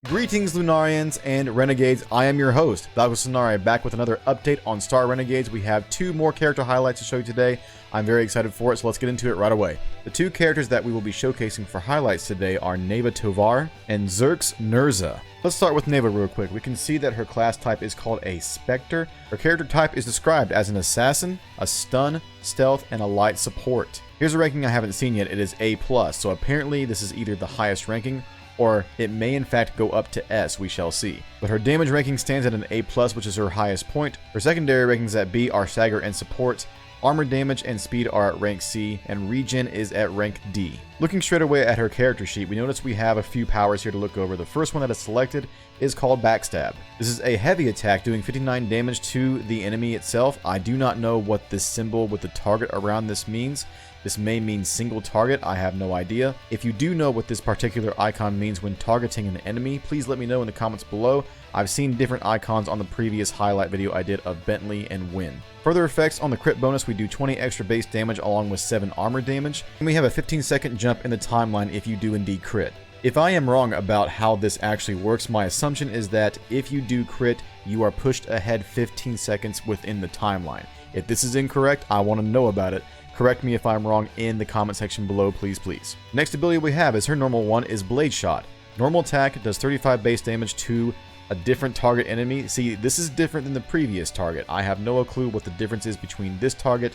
Greetings Lunarians and Renegades, I am your host, Valgus back with another update on Star Renegades. We have two more character highlights to show you today. I'm very excited for it, so let's get into it right away. The two characters that we will be showcasing for highlights today are NAVA TOVAR and XERX NRZA. Let's start with NAVA real quick. We can see that her class type is called a Spectre. Her character type is described as an Assassin, a Stun, Stealth, and a Light Support. Here's a ranking I haven't seen yet. It is A+, so apparently this is either the highest ranking or it may in fact go up to S, we shall see. But her damage ranking stands at an A+, which is her highest point. Her secondary rankings at B are Stagger and Support. Armor damage and speed are at rank C, and regen is at rank D. Looking straight away at her character sheet, we notice we have a few powers here to look over. The first one that is selected is called Backstab. This is a heavy attack doing 59 damage to the enemy itself. I do not know what this symbol with the target around this means. This may mean single target, I have no idea. If you do know what this particular icon means when targeting an enemy, please let me know in the comments below. I've seen different icons on the previous highlight video I did of Bentley and Win. Further effects on the crit bonus, we do 20 extra base damage along with 7 armor damage, and we have a 15-second jump in the timeline if you do indeed crit. If I am wrong about how this actually works, my assumption is that if you do crit, you are pushed ahead 15 seconds within the timeline. If this is incorrect, I want to know about it. Correct me if I'm wrong in the comment section below, please. Next ability we have is her normal one is Blade Shot. Normal attack does 35 base damage to a different target enemy. See, this is different than the previous target. I have no clue what the difference is between this target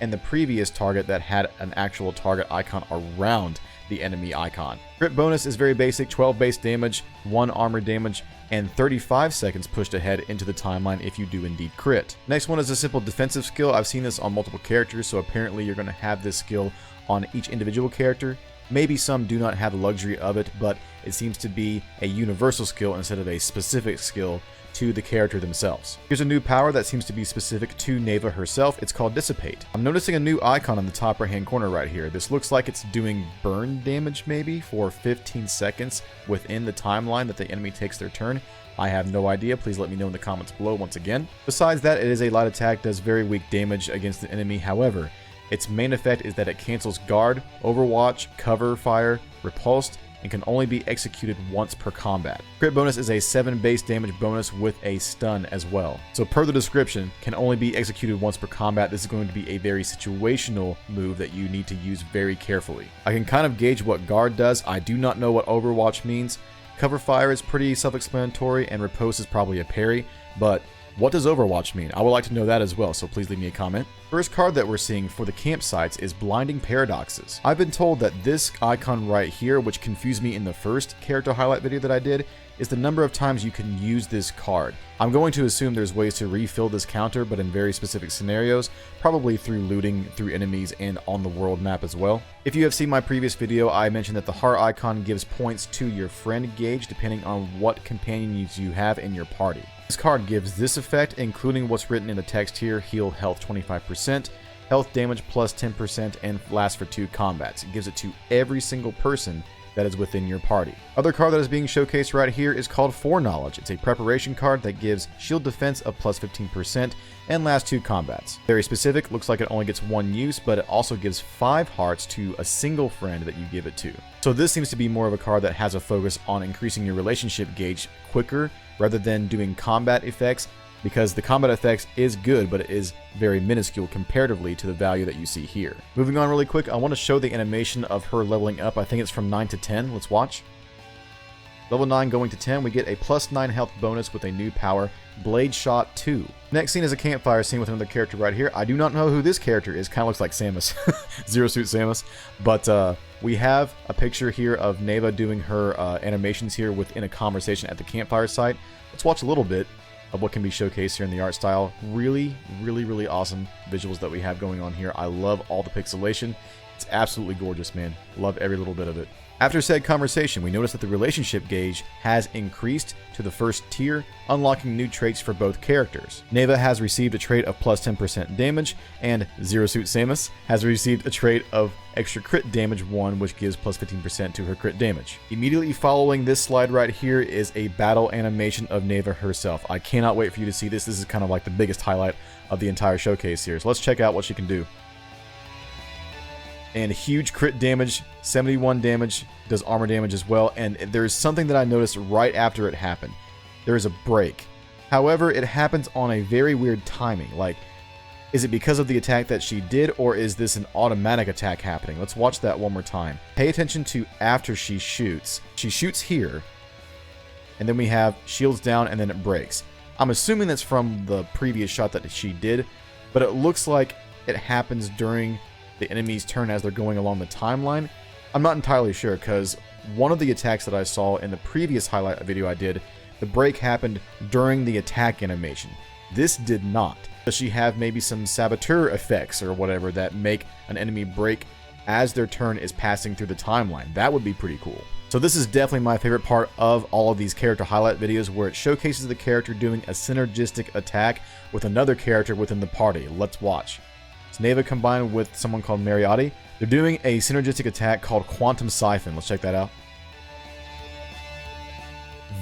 and the previous target that had an actual target icon around the enemy icon. Crit bonus is very basic, 12 base damage, 1 armor damage, and 35 seconds pushed ahead into the timeline if you do indeed crit. Next one is a simple defensive skill. I've seen this on multiple characters, so apparently you're going to have this skill on each individual character. Maybe some do not have the luxury of it, but it seems to be a universal skill instead of a specific skill to the character themselves. Here's a new power that seems to be specific to NAVA herself. It's called Dissipate. I'm noticing a new icon on the top right hand corner right here. This looks like it's doing burn damage maybe for 15 seconds within the timeline that the enemy takes their turn. I have no idea. Please let me know in the comments below once again. Besides that, it is a light attack, does very weak damage against the enemy. However, its main effect is that it cancels guard, overwatch, cover fire, repulsed, and can only be executed once per combat. Crit bonus is a 7 base damage bonus with a stun as well. So per the description, can only be executed once per combat. This is going to be a very situational move that you need to use very carefully. I can kind of gauge what guard does. I do not know what overwatch means. Cover fire is pretty self-explanatory, and riposte is probably a parry, but what does Overwatch mean? I would like to know that as well, so please leave me a comment. First card that we're seeing for the campsites is Blinding Paradoxes. I've been told that this icon right here, which confused me in the first character highlight video that I did, is the number of times you can use this card. I'm going to assume there's ways to refill this counter, but in very specific scenarios, probably through looting, through enemies, and on the world map as well. If you have seen my previous video, I mentioned that the heart icon gives points to your friend gauge depending on what companions you have in your party. This card gives this effect, including what's written in the text here: heal health 25%, health damage plus 10%, and lasts for 2 combats. It gives it to every single person that is within your party. Other card that is being showcased right here is called Foreknowledge. It's a preparation card that gives shield defense of plus 15% and lasts 2 combats. Very specific, looks like it only gets 1 use, but it also gives 5 hearts to a single friend that you give it to. So this seems to be more of a card that has a focus on increasing your relationship gauge quicker rather than doing combat effects, because the combat effects is good, but it is very minuscule comparatively to the value that you see here. Moving on really quick, I want to show the animation of her leveling up. I think it's from 9 to 10. Let's watch. Level 9 going to 10, we get a plus 9 health bonus with a new power, Blade Shot 2. Next scene is a campfire scene with another character right here. I do not know who this character is. Kind of looks like Samus. Zero Suit Samus. But we have a picture here of NAVA doing her animations here within a conversation at the campfire site. Let's watch a little bit of what can be showcased here in the art style. Really awesome visuals that we have going on here. I love all the pixelation. It's absolutely gorgeous, man. Love every little bit of it. After said conversation, we notice that the relationship gauge has increased to the first tier, unlocking new traits for both characters. NAVA has received a trait of plus 10% damage, and Zero Suit Samus has received a trait of extra crit damage 1, which gives plus 15% to her crit damage. Immediately following this slide right here is a battle animation of NAVA herself. I cannot wait for you to see this. This is kind of like the biggest highlight of the entire showcase here. So let's check out what she can do. and huge crit damage, 71 damage, does armor damage as well. And there's something that I noticed right after it happened. There is a break. However, it happens on a very weird timing. Like, is it because of the attack that she did, or is this an automatic attack happening? Let's watch that one more time. Pay attention to after she shoots. She shoots here, and then we have shields down, and then it breaks. I'm assuming that's from the previous shot that she did, but it looks like it happens during the enemy's turn as they're going along the timeline. I'm not entirely sure, because one of the attacks that I saw in the previous highlight video I did, the break happened during the attack animation. This did not. Does she have maybe some saboteur effects or whatever that make an enemy break as their turn is passing through the timeline? That would be pretty cool. So this is definitely my favorite part of all of these character highlight videos, where it showcases the character doing a synergistic attack with another character within the party. Let's watch. It's NAVA combined with someone called Mariotti. They're doing a synergistic attack called Quantum Siphon. Let's check that out.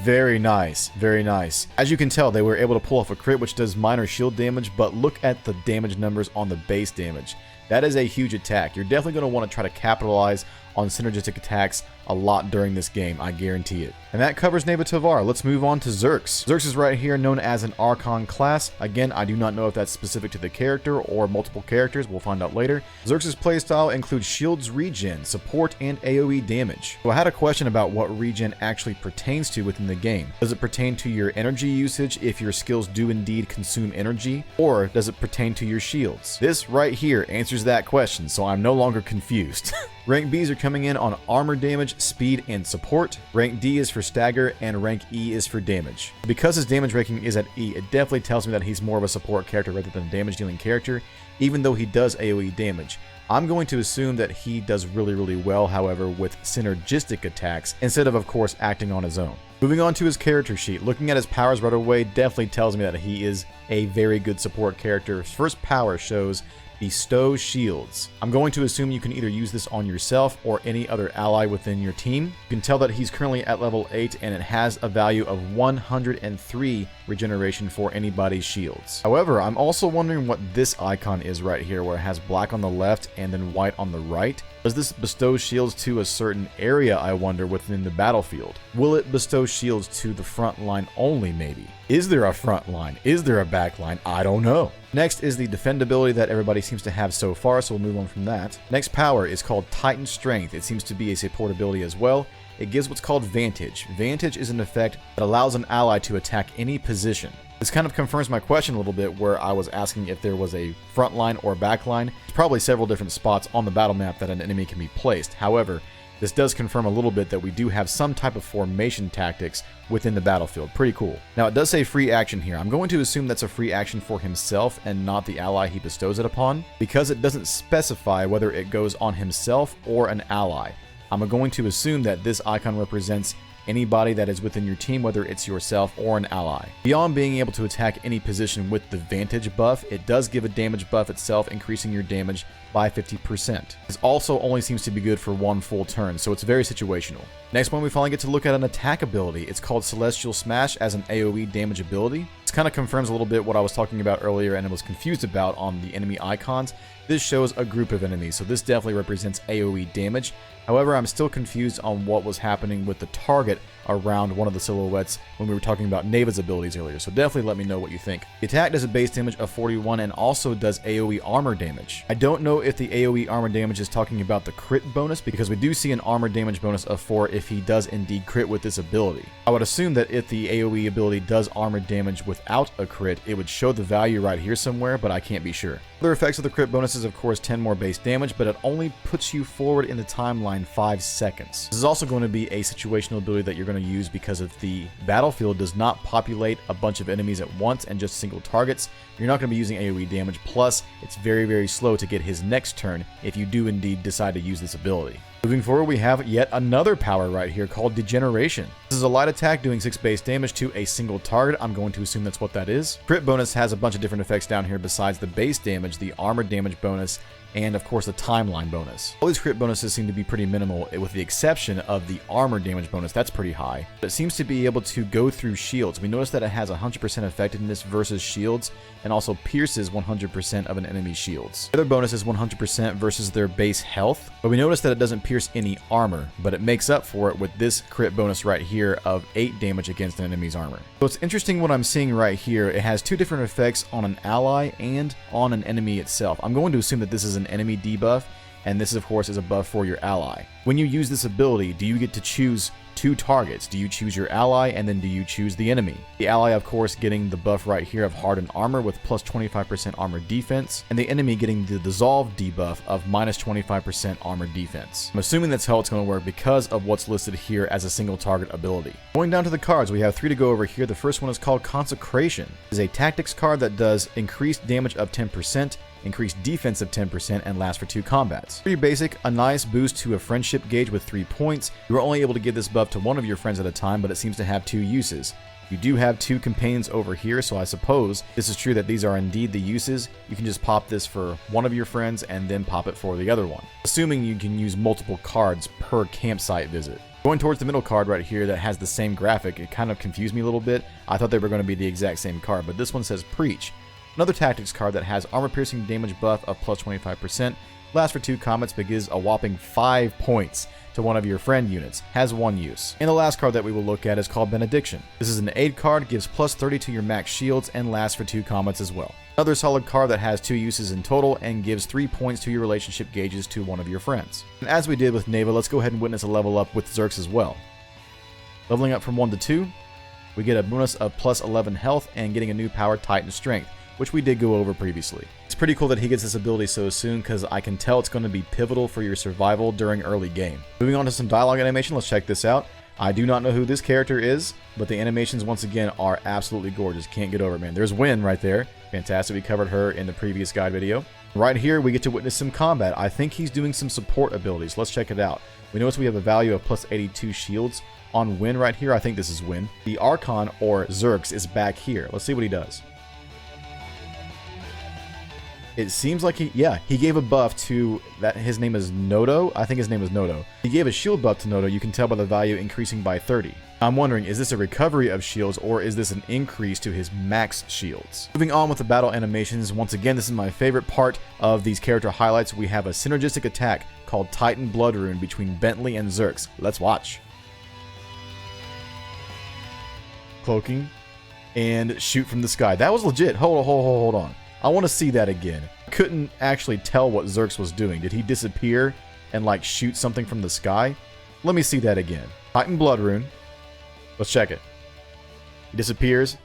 Very nice, very nice. As you can tell, they were able to pull off a crit which does minor shield damage, but look at the damage numbers on the base damage. That is a huge attack. You're definitely going to want to try to capitalize on synergistic attacks a lot during this game, I guarantee it. And that covers NAVA TOVAR. Let's move on to Xerx. Xerx is right here, known as an Archon class. Again, I do not know if that's specific to the character or multiple characters. We'll find out later. Xerx's playstyle includes shields regen, support, and AoE damage. So I had a question about what regen actually pertains to within the game. Does it pertain to your energy usage if your skills do indeed consume energy, or does it pertain to your shields? This right here answers that question, so I'm no longer confused. Rank Bs are coming in on armor damage, speed, and support. Rank D is for stagger, and rank E is for damage. Because his damage ranking is at E, it definitely tells me that he's more of a support character rather than a damage dealing character, even though he does AoE damage. I'm going to assume that he does really well, however, with synergistic attacks, instead of course, acting on his own. Moving on to his character sheet, looking at his powers right away definitely tells me that he is a very good support character. His first power shows Bestow Shields. I'm going to assume you can either use this on yourself or any other ally within your team. You can tell that he's currently at level 8, and it has a value of 103 regeneration for anybody's shields. However, I'm also wondering what this icon is right here, where it has black on the left and then white on the right. Does this bestow shields to a certain area, I wonder, within the battlefield? Will it bestow shields to the front line only, maybe? Is there a front line? Is there a back line? I don't know. Next is the defendability that everybody seems to have so far, so we'll move on from that. Next power is called Titan Strength. It seems to be a support ability as well. It gives what's called Vantage. Vantage is an effect that allows an ally to attack any position. This kind of confirms my question a little bit, where I was asking if there was a front line or back line. There's probably several different spots on the battle map that an enemy can be placed. However, this does confirm a little bit that we do have some type of formation tactics within the battlefield. Pretty cool. Now, it does say free action here. I'm going to assume that's a free action for himself and not the ally he bestows it upon, because it doesn't specify whether it goes on himself or an ally. I'm going to assume that this icon represents anybody that is within your team, whether it's yourself or an ally. Beyond being able to attack any position with the Vantage buff, it does give a damage buff itself, increasing your damage by 50%. This also only seems to be good for one full turn, so it's very situational. Next one, we finally get to look at an attack ability. It's called Celestial Smash as an AoE damage ability. This kind of confirms a little bit what I was talking about earlier and I was confused about on the enemy icons. This shows a group of enemies, so this definitely represents AoE damage. However, I'm still confused on what was happening with the target around one of the silhouettes when we were talking about NAVA's abilities earlier, so definitely let me know what you think. The attack does a base damage of 41 and also does AoE armor damage. I don't know if the AoE armor damage is talking about the crit bonus, because we do see an armor damage bonus of 4 if he does indeed crit with this ability. I would assume that if the AoE ability does armor damage without a crit, it would show the value right here somewhere, but I can't be sure. Other effects of the crit bonus is of course 10 more base damage, but it only puts you forward in the timeline 5 seconds. This is also going to be a situational ability that you're going to use because if the battlefield does not populate a bunch of enemies at once and just single targets, you're not going to be using AoE damage, plus it's very slow to get his next turn if you do indeed decide to use this ability. Moving forward, we have yet another power right here called Degeneration. This is a light attack doing 6 base damage to a single target. I'm going to assume that's what that is. Crit bonus has a bunch of different effects down here besides the base damage. The armor damage bonus and of course the timeline bonus. All these crit bonuses seem to be pretty minimal, with the exception of the armor damage bonus. That's pretty high. But it seems to be able to go through shields. We notice that it has 100% effectiveness versus shields, and also pierces 100% of an enemy's shields. The other bonus is 100% versus their base health, but we notice that it doesn't pierce any armor, but it makes up for it with this crit bonus right here of 8 damage against an enemy's armor. So it's interesting what I'm seeing right here. It has 2 different effects on an ally and on an enemy itself. I'm going to assume that this is an enemy debuff, and this of course is a buff for your ally. When you use this ability, do you get to choose 2 targets? Do you choose your ally, and then do you choose the enemy? The ally of course getting the buff right here of hardened armor with plus 25% armor defense, and the enemy getting the dissolve debuff of minus 25% armor defense. I'm assuming that's how it's going to work because of what's listed here as a single target ability. Going down to the cards, we have 3 to go over here. The first one is called Consecration. It's a tactics card that does increased damage of 10%, increased defense of 10%, and lasts for 2 combats. Pretty basic, a nice boost to a friendship gauge with 3 points. You are only able to give this buff to one of your friends at a time, but it seems to have 2 uses. You do have 2 companions over here, so I suppose this is true that these are indeed the uses. You can just pop this for one of your friends and then pop it for the other one, assuming you can use multiple cards per campsite visit. Going towards the middle card right here that has the same graphic, it kind of confused me a little bit. I thought they were going to be the exact same card, but this one says Preach. Another tactics card that has armor piercing damage buff of plus 25%, lasts for 2 combats, but gives a whopping 5 points to one of your friend units, has 1 use. And the last card that we will look at is called Benediction. This is an aid card, gives plus 30 to your max shields, and lasts for 2 combats as well. Another solid card that has 2 uses in total and gives 3 points to your relationship gauges to one of your friends. And as we did with NAVA, let's go ahead and witness a level up with Xerx as well. Leveling up from 1 to 2, we get a bonus of plus 11 health and getting a new power, Titan Strength, which we did go over previously. It's pretty cool that he gets this ability so soon because I can tell it's going to be pivotal for your survival during early game. Moving on to some dialogue animation, let's check this out. I do not know who this character is, but the animations once again are absolutely gorgeous. Can't get over it, man. There's Win right there. Fantastic. We covered her in the previous guide video. Right here, we get to witness some combat. I think he's doing some support abilities. Let's check it out. We notice we have a value of plus 82 shields on Win right here. I think this is Win. The Archon, or Xerx, is back here. Let's see what he does. It seems like he gave a buff to that. His name is Nodo. I think his name is Nodo. He gave a shield buff to Nodo. You can tell by the value increasing by 30. I'm wondering, is this a recovery of shields or is this an increase to his max shields? Moving on with the battle animations, once again, this is my favorite part of these character highlights. We have a synergistic attack called Titan Blood Rune between Bentley and Xerx. Let's watch. Cloaking and shoot from the sky. That was legit. Hold on. I want to see that again. Couldn't actually tell what Xerx was doing. Did he disappear and like shoot something from the sky? Let me see that again. Titan Blood Rune. Let's check it. He disappears.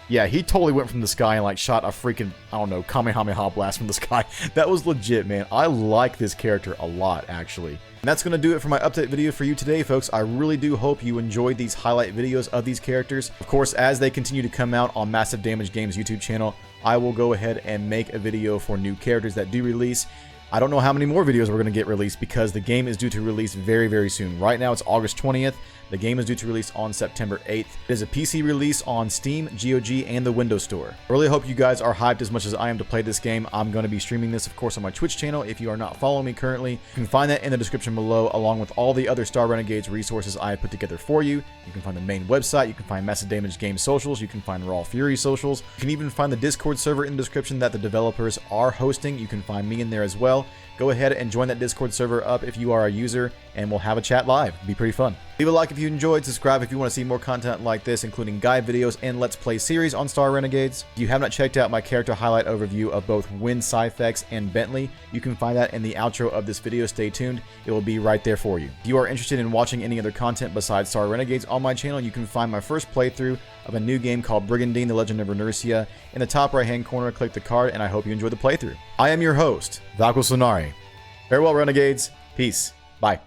Yeah, he totally went from the sky and like shot a freaking, I don't know, Kamehameha blast from the sky. That was legit, man. I like this character a lot, actually. And that's going to do it for my update video for you today, folks. I really do hope you enjoyed these highlight videos of these characters. Of course, as they continue to come out on Massive Damage Games YouTube channel, I will go ahead and make a video for new characters that do release. I don't know how many more videos we're going to get released because the game is due to release very, very soon. Right now, it's August 20th. The game is due to release on September 8th. It is a PC release on Steam, GOG, and the Windows Store. I really hope you guys are hyped as much as I am to play this game. I'm going to be streaming this, of course, on my Twitch channel. If you are not following me currently, you can find that in the description below, along with all the other Star Renegades resources I have put together for you. You can find the main website, you can find Massive Damage Game socials, you can find Raw Fury socials. You can even find the Discord server in the description that the developers are hosting. You can find me in there as well. Go ahead and join that Discord server up if you are a user, and we'll have a chat live. It'll be pretty fun. Leave a like if you enjoyed, subscribe if you want to see more content like this, including guide videos and Let's Play series on Star Renegades. If you have not checked out my character highlight overview of both Win, Syphex, and Bentley, you can find that in the outro of this video. Stay tuned. It will be right there for you. If you are interested in watching any other content besides Star Renegades on my channel, you can find my first playthrough of a new game called Brigandine: The Legend of NERZA. In the top right hand corner, click the card, and I hope you enjoy the playthrough. I am your host, Valkyrie Sonari. Farewell, Renegades. Peace. Bye.